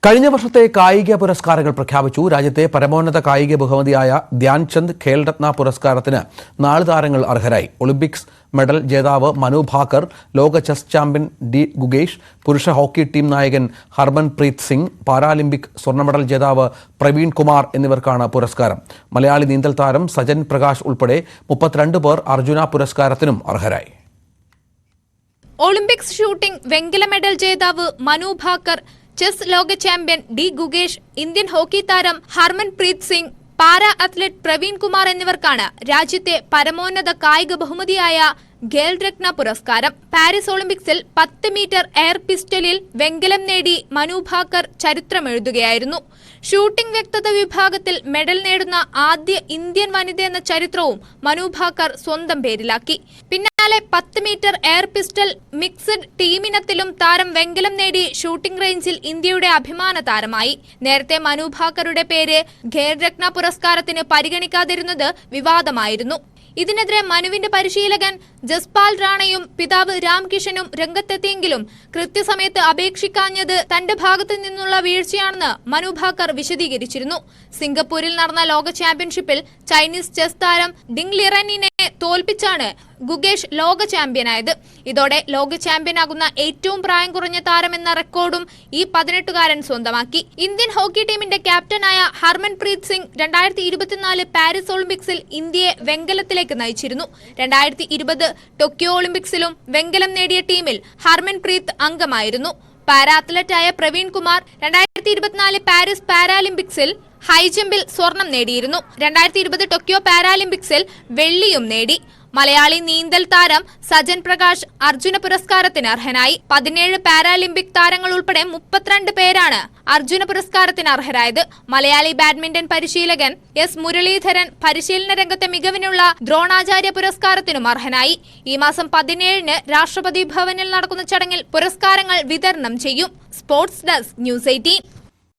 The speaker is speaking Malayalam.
കഴിഞ്ഞ വർഷത്തെ കായിക പുരസ്കാരങ്ങൾ പ്രഖ്യാപിച്ചു. രാജ്യത്തെ പരമോന്നത കായിക ബഹുമതിയായ ധ്യാൻചന്ദ് ഖേൽരത്ന പുരസ്കാരത്തിന് 4 താരങ്ങൾ അർഹരായി. ഒളിമ്പിക്സ് മെഡൽ ജേതാവ് മനു ഭാക്കർ, ലോക ചെസ് ചാമ്പ്യൻ ഡി ഗുഗേഷ്, പുരുഷ ഹോക്കി ടീം നായകൻ ഹർമൻപ്രീത് സിംഗ്, പാരാലിമ്പിക് സ്വർണ്ണ മെഡൽ ജേതാവ് പ്രവീൺ കുമാർ എന്നിവർക്കാണ് പുരസ്കാരം. മലയാളി നീന്തൽ താരം സജൻ പ്രകാശ് ഉൾപ്പെടെ 32 പേർ അർജുന പുരസ്കാരത്തിനും അർഹരായി. ഒളിമ്പിക്സ് ഷൂട്ടിംഗ് വെങ്കല മെഡൽ ജേതാവ് മനു ഭാക്കർ, ചെസ് ലോക champion D Gukesh, Indian hockey താരം ഹർമൻപ്രീത് സിംഗ്, പാരാ അത്ലറ്റ് പ്രവീൺ കുമാർ എന്നിവർക്കാണ് രാജ്യത്തെ പരമോന്നത കായിക ബഹുമതിയായ ഖേൽരത്ന പുരസ്കാരം. പാരീസ് ഒളിമ്പിക്സിൽ 10 മീറ്റർ എയർ പിസ്റ്റലിൽ വെങ്കലം നേടി മനു ഭാക്കർ ചരിത്രമെഴുതുകയായിരുന്നു. ഷൂട്ടിംഗ് വ്യക്തത വിഭാഗത്തിൽ മെഡൽ നേടുന്ന ആദ്യ ഇന്ത്യൻ വനിതയെന്ന ചരിത്രവും മനു ഭാക്കർ സ്വന്തം പേരിലാക്കി. പിന്നാലെ 10 മീറ്റർ എയർ പിസ്റ്റൽ മിക്സഡ് ടീമിനത്തിലും താരം വെങ്കലം നേടി ഷൂട്ടിംഗ് റേഞ്ചിൽ ഇന്ത്യയുടെ അഭിമാന താരമായി. നേരത്തെ മനു ഭാക്കറുടെ പേര് ഖേൽരത്ന പുരസ്കാരത്തിന് പരിഗണിക്കാതിരുന്നത് വിവാദമായിരുന്നു. ഇതിനെതിരെ മനുവിന്റെ പരിശീലകൻ ജസ്പാൽ റാണയും പിതാവ് രാം കിഷനും രംഗത്തെത്തിയെങ്കിലും കൃത്യസമയത്ത് അപേക്ഷിക്കാഞ്ഞത് തന്റെ ഭാഗത്തു നിന്നുള്ള വീഴ്ചയാണെന്ന് മനു ഭാക്കർ വിശദീകരിച്ചിരുന്നു. സിംഗപ്പൂരിൽ നടന്ന ലോക ചാമ്പ്യൻഷിപ്പിൽ ചൈനീസ് ചെസ് താരം ഡിങ് ലിറനിനെ തോൽപ്പിച്ചാണ് ഗുഗേഷ് ലോക ചാമ്പ്യനായത്. ഇതോടെ ലോക ചാമ്പ്യനാകുന്ന ഏറ്റവും പ്രായം കുറഞ്ഞ താരമെന്ന റെക്കോർഡും ഈ 18-കാരൻ സ്വന്തമാക്കി. ഇന്ത്യൻ ഹോക്കി ടീമിന്റെ ക്യാപ്റ്റനായ ഹർമൻപ്രീത് സിംഗ് 2024 പാരീസ് ഒളിമ്പിക്സിൽ ഇന്ത്യയെ വെങ്കലത്തിലേക്ക് നയിച്ചിരുന്നു. 2020 ടോക്കിയോ ഒളിമ്പിക്സിലും വെങ്കലം നേടിയ ടീമിൽ ഹർമൻപ്രീത് അംഗമായിരുന്നു. പാരാ അത്ലറ്റായ പ്രവീൺ കുമാർ 2024 പാരീസ് പാരാലിമ്പിക്സിൽ ഹൈജമ്പിൽ സ്വർണം നേടിയിരുന്നു. 2020 ടോക്കിയോ പാരാലിമ്പിക്സിൽ വെള്ളിയും നേടി. മലയാളി നീന്തൽ താരം സജൻ പ്രകാശ് അർജുന പുരസ്കാരത്തിന് അർഹനായി. 17 പാരാലിമ്പിക് താരങ്ങൾ ഉൾപ്പെടെ 32 പേരാണ് അർജുന പുരസ്കാരത്തിന് അർഹരായത്. മലയാളി ബാഡ്മിന്റൺ പരിശീലകൻ എസ് മുരളീധരൻ പരിശീലന രംഗത്തെ മികവിനുള്ള ദ്രോണാചാര്യ പുരസ്കാരത്തിനും അർഹനായി. ഈ മാസം 17-ന് രാഷ്ട്രപതി ഭവനിൽ നടക്കുന്ന ചടങ്ങിൽ പുരസ്കാരങ്ങൾ വിതരണം ചെയ്യും. Sports desk, news 18.